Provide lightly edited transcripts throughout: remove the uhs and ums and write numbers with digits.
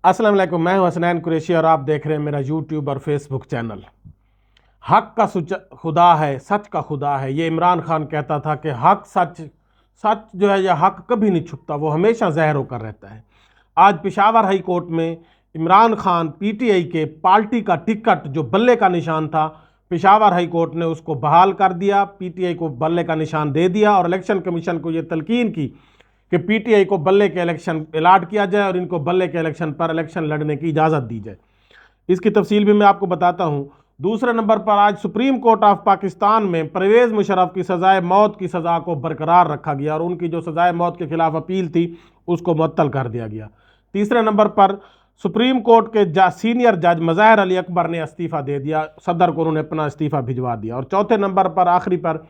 अस्सलाम वालेकुम, मैं हूं हसनैन कुरैशी और आप देख रहे हैं मेरा यूट्यूब और फेसबुक चैनल। हक का खुदा है, सच का खुदा है, ये इमरान खान कहता था कि हक सच सच जो है या हक कभी नहीं छुपता, वो हमेशा ज़ाहिर होकर रहता है। आज पेशावर हाई कोर्ट में इमरान खान पीटीआई के पार्टी का टिकट जो बल्ले का निशान था, पेशावर हाई कोर्ट ने उसको बहाल कर दिया, पीटीआई को बल्ले का निशान दे दिया और इलेक्शन कमीशन को ये तलकीन की कि पीटीआई को बल्ले के इलेक्शन अलाट किया जाए और इनको बल्ले के इलेक्शन पर इलेक्शन लड़ने की इजाज़त दी जाए। इसकी तफसील भी मैं आपको बताता हूँ। दूसरे नंबर पर आज सुप्रीम कोर्ट ऑफ पाकिस्तान में परवेज़ मुशर्रफ की सज़ाए मौत की सज़ा को बरकरार रखा गया और उनकी जो सज़ाए मौत के खिलाफ अपील थी उसको मुअत्तल कर दिया गया। तीसरे नंबर पर सुप्रीम कोर्ट के सीनियर जज मज़ाहिर अली अकबर ने इस्तीफ़ा दे दिया, सदर को उन्होंने अपना इस्तीफ़ा भिजवा दिया। और चौथे नंबर पर आखिरी पर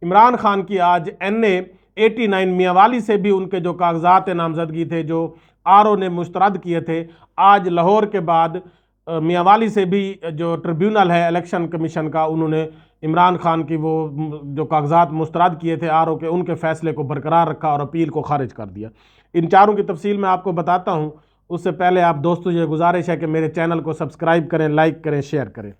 इमरान खान की आज NA-89 मियांवाली से भी उनके जो कागजात नामजदगी थे जो RO ने मुस्तरद किए थे, आज लाहौर के बाद मियांवाली से भी जो ट्रिब्यूनल है इलेक्शन कमीशन का, उन्होंने इमरान खान की वो जो कागजात मुस्तरद किए थे RO के, उनके फ़ैसले को बरकरार रखा और अपील को खारिज कर दिया। इन चारों की तफसील मैं आपको बताता हूँ। उससे पहले आप दोस्तों ये गुजारिश है कि मेरे चैनल को सब्सक्राइब करें, लाइक करें, शेयर करें।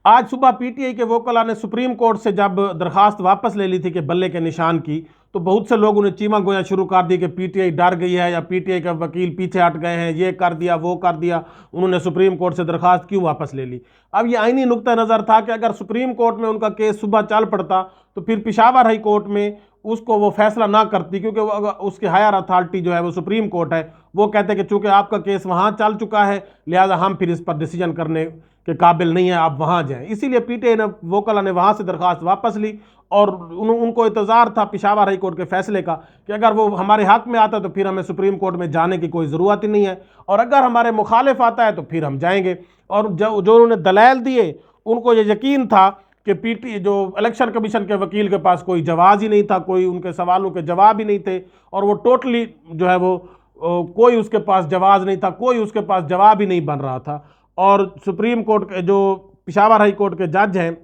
आज सुबह पीटीआई के वोकला ने सुप्रीम कोर्ट से जब दरखास्त वापस ले ली थी कि बल्ले के निशान की, तो बहुत से लोगों ने चीमा गोया शुरू कर दी कि पीटीआई डर गई है या पीटीआई के वकील पीछे हट गए हैं, ये कर दिया वो कर दिया, उन्होंने सुप्रीम कोर्ट से दरखास्त क्यों वापस ले ली। अब ये आईनी नुक्ता नज़र था कि अगर सुप्रीम कोर्ट में उनका केस सुबह चल पड़ता तो फिर पेशावर हाई कोर्ट में उसको वो फैसला ना करती, क्योंकि उसकी हायर अथॉरिटी जो है वो सुप्रीम कोर्ट है। वो कहते हैं कि चूँकि आपका केस वहाँ चल चुका है लिहाजा हम फिर इस पर डिसीजन करने के काबिल नहीं है, आप वहाँ जाएं। इसीलिए पीटीआई ने वोकला ने वहाँ से दरखास्त वापस ली और उनको इंतज़ार था पेशावर हाई कोर्ट के फैसले का कि अगर वो हमारे हक़ में आता तो फिर हमें सुप्रीम कोर्ट में जाने की कोई ज़रूरत ही नहीं है, और अगर हमारे मुखालिफ आता है तो फिर हम जाएंगे। और जो उन्होंने दलाइल दिए, उनको ये यकीन था कि जो इलेक्शन कमीशन के वकील के पास कोई जवाब ही नहीं था, कोई उनके सवालों के जवाब ही नहीं थे, और वो टोटली जो है वो कोई उसके पास जवाब नहीं था, कोई उसके पास जवाब ही नहीं बन रहा था। और सुप्रीम कोर्ट के जो पेशावर हाई कोर्ट के जज हैं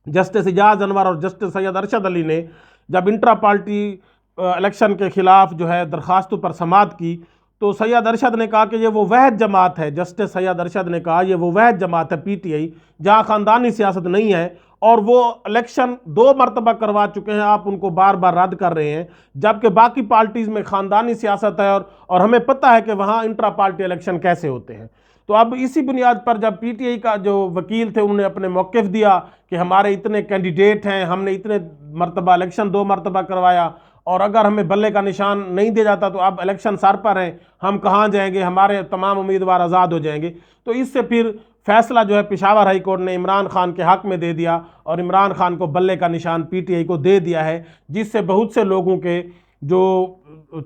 जस्टिस इजाज़ अनवर और जस्टिस सैयद अरशद अली ने जब इंट्रा पार्टी इलेक्शन के ख़िलाफ़ जो है दरखास्तों पर समाअत की, तो सैयद अरशद ने कहा कि ये वो वहद जमात है, जस्टिस सैयद अरशद ने कहा ये वो वहद जमात है पीटीआई जहाँ ख़ानदानी सियासत नहीं है, और वो इलेक्शन 2 मरतबा करवा चुके हैं, आप उनको बार बार रद्द कर रहे हैं, जबकि बाकी पार्टीज़ में ख़ानदानी सियासत है और हमें पता है कि वहाँ इंट्रा पार्टी इलेक्शन कैसे होते हैं। तो अब इसी बुनियाद पर जब पीटीआई का जो वकील थे उन्होंने अपने मौक़िफ़ दिया कि हमारे इतने कैंडिडेट हैं, हमने इतने मरतबा इलेक्शन 2 मरतबा करवाया, और अगर हमें बल्ले का निशान नहीं दिया जाता तो अब इलेक्शन सर पर हैं, हम कहाँ जाएंगे, हमारे तमाम उम्मीदवार आज़ाद हो जाएंगे। तो इससे फिर फैसला जो है पेशावर हाई कोर्ट ने इमरान खान के हक़ में दे दिया और इमरान खान को बल्ले का निशान पीटीआई को दे दिया है, जिससे बहुत से लोगों के जो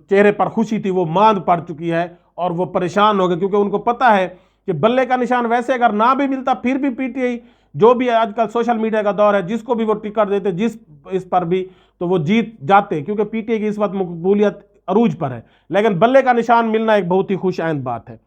चेहरे पर खुशी थी वो मांद पड़ चुकी है और वो परेशान हो गए, क्योंकि उनको पता है कि बल्ले का निशान वैसे अगर ना भी मिलता फिर भी पीटीआई जो भी आजकल सोशल मीडिया का दौर है, जिसको भी वो टिकट देते जिस इस पर भी, तो वो जीत जाते, क्योंकि पीटीआई की इस वक्त मकबूलियत अरूज पर है। लेकिन बल्ले का निशान मिलना एक बहुत ही खुश आइंद बात है।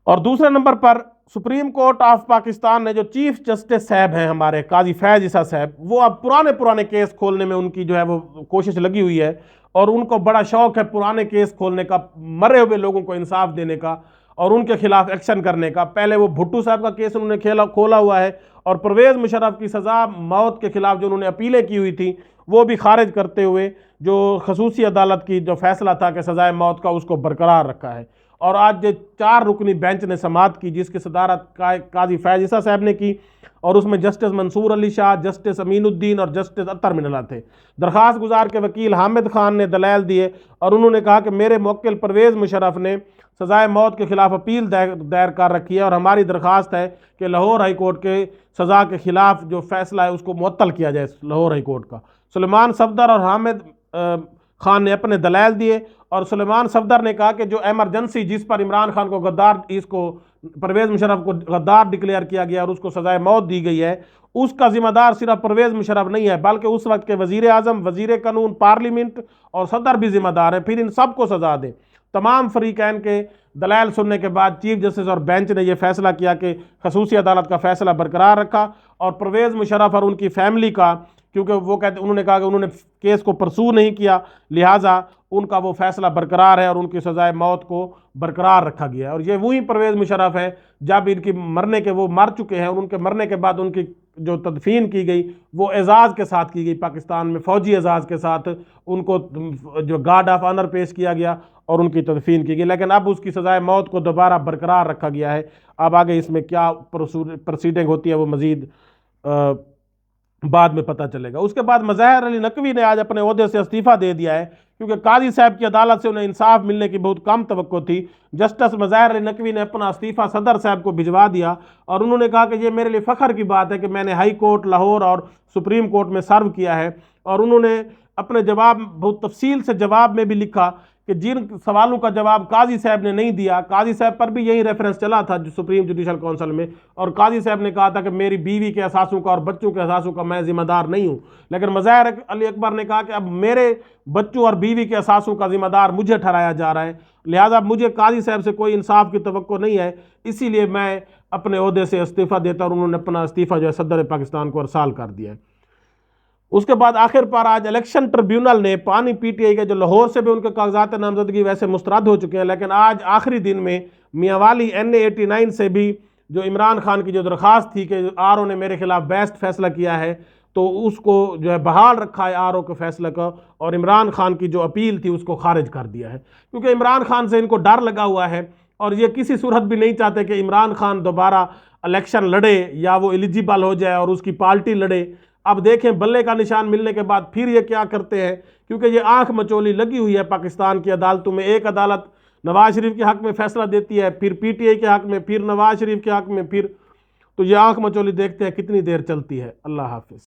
और दूसरे नंबर पर सुप्रीम कोर्ट ऑफ पाकिस्तान ने जो चीफ जस्टिस साहब हैं हमारे काजी फैज़ ईसा साहब, वो अब पुराने केस खोलने में उनकी जो है वो कोशिश लगी हुई है और उनको बड़ा शौक़ है पुराने केस खोलने का, मरे हुए लोगों को इंसाफ देने का और उनके खिलाफ एक्शन करने का। पहले वो भुट्टो साहब का केस उन्होंने खोला हुआ है और परवेज़ मुशर्रफ की सज़ा मौत के खिलाफ जो उन्होंने अपीलें की हुई थी वो भी खारिज करते हुए जो खसूसी अदालत की जो फैसला था कि सज़ाए मौत का, उसको बरकरार रखा है। और आज जो 4 रुकनी बेंच ने समाअत की जिसकी सदारत काजी फैज़ ईसा साहब ने की, और उसमें जस्टिस मंसूर अली शाह, जस्टिस अमीनुद्दीन और जस्टिस अत्तर मिनल्ला थे। दरख्वास्त गुजार के वकील हामिद खान ने दलाइल दिए और उन्होंने कहा कि मेरे मुवक्किल परवेज़ मुशर्रफ ने सज़ाए मौत के खिलाफ अपील दायर कर रखी है और हमारी दरख्वास्त है कि लाहौर हाई कोर्ट के सज़ा के खिलाफ जो फैसला है उसको मुअत्तल किया जाए लाहौर हाई कोर्ट का। सुलेमान सफदर और हामिद खान ने अपने दलाइल दिए और सुलेमान सफदर ने कहा कि जो एमरजेंसी जिस पर इमरान खान को गद्दार, इसको परवेज़ मुशर्रफ को गद्दार डिक्लेयर किया गया और उसको सज़ाए मौत दी गई है, उसका ज़िम्मेदार सिर्फ परवेज़ मुशर्रफ नहीं है बल्कि उस वक्त के वज़ीर आज़म, वज़ीर कानून, पार्लियामेंट और सदर भी ज़िम्मेदार है। फिर इन सब को सज़ा दे। तमाम फरीकैन के दलाइल सुनने के बाद चीफ जस्टिस और बेंच ने यह फैसला किया कि खसूसी अदालत का फैसला बरकरार रखा और परवेज़ मुशर्रफ और उनकी फैमिली का, क्योंकि वो उन्होंने कहा कि उन्होंने केस को परसू नहीं किया, लिहाजा ان کا وہ فیصلہ برقرار ہے اور ان کی سزائے موت کو برقرار رکھا گیا ہے۔ اور یہ وہی پرویز مشرف ہے جب ان کی مرنے کے وہ مر چکے ہیں اور ان کے مرنے کے بعد ان کی جو تدفین کی گئی وہ اعزاز کے ساتھ کی گئی، پاکستان میں فوجی اعزاز کے ساتھ ان کو جو گارڈ آف آنر پیش کیا گیا اور ان کی تدفین کی گئی، لیکن اب اس کی سزائے موت کو دوبارہ برقرار رکھا گیا ہے۔ اب آگے اس میں کیا پروسیڈنگ ہوتی ہے وہ مزید بعد میں پتہ چلے گا۔ اس کے بعد مظاہر علی نقوی نے آج اپنے عہدے سے استعفیٰ دے دیا ہے، کیونکہ قاضی صاحب کی عدالت سے انہیں انصاف ملنے کی بہت کم توقع تھی۔ جسٹس مظاہر علی نقوی نے اپنا استعفیٰ صدر صاحب کو بھجوا دیا اور انہوں نے کہا کہ یہ میرے لیے فخر کی بات ہے کہ میں نے ہائی کورٹ لاہور اور سپریم کورٹ میں سرو کیا ہے۔ اور انہوں نے اپنے جواب بہت تفصیل سے جواب میں بھی لکھا کہ جن سوالوں کا جواب قاضی صاحب نے نہیں دیا، قاضی صاحب پر بھی یہی ریفرنس چلا تھا جو سپریم جوڈیشل کونسل میں، اور قاضی صاحب نے کہا تھا کہ میری بیوی کے اثاثوں کا اور بچوں کے اثاثوں کا میں ذمہ دار نہیں ہوں، لیکن مظاہر علی اکبر نے کہا کہ اب میرے بچوں اور بیوی کے اثاثوں کا ذمہ دار مجھے ٹھہرایا جا رہا ہے، لہٰذا مجھے قاضی صاحب سے کوئی انصاف کی توقع نہیں ہے، اسی لیے میں اپنے عہدے سے استعفیٰ دیتا، اور انہوں نے اپنا استعفیٰ جو ہے صدر پاکستان کو ارسال کر دیا ہے۔ اس کے بعد آخر پر آج الیکشن ٹریبیونل نے پانی پی ٹی آئی کے جو لاہور سے بھی ان کے کاغذات نامزدگی ویسے مسترد ہو چکے ہیں، لیکن آج آخری دن میں میاں والی NA-89 سے بھی جو عمران خان کی جو درخواست تھی کہ RO نے میرے خلاف بیسٹ فیصلہ کیا ہے تو اس کو جو ہے بحال رکھا ہے RO کے فیصلے کا، اور عمران خان کی جو اپیل تھی اس کو خارج کر دیا ہے، کیونکہ عمران خان سے ان کو ڈر لگا ہوا ہے اور یہ کسی صورت بھی نہیں چاہتے کہ عمران خان دوبارہ الیکشن لڑے یا وہ ایلیجیبل ہو جائے اور اس کی پارٹی لڑے۔ اب دیکھیں بلے کا نشان ملنے کے بعد پھر یہ کیا کرتے ہیں، کیونکہ یہ آنکھ مچولی لگی ہوئی ہے پاکستان کی عدالتوں میں۔ ایک عدالت نواز شریف کے حق میں فیصلہ دیتی ہے، پھر PTI کے حق میں، پھر نواز شریف کے حق میں، پھر تو یہ آنکھ مچولی دیکھتے ہیں کتنی دیر چلتی ہے۔ اللہ حافظ۔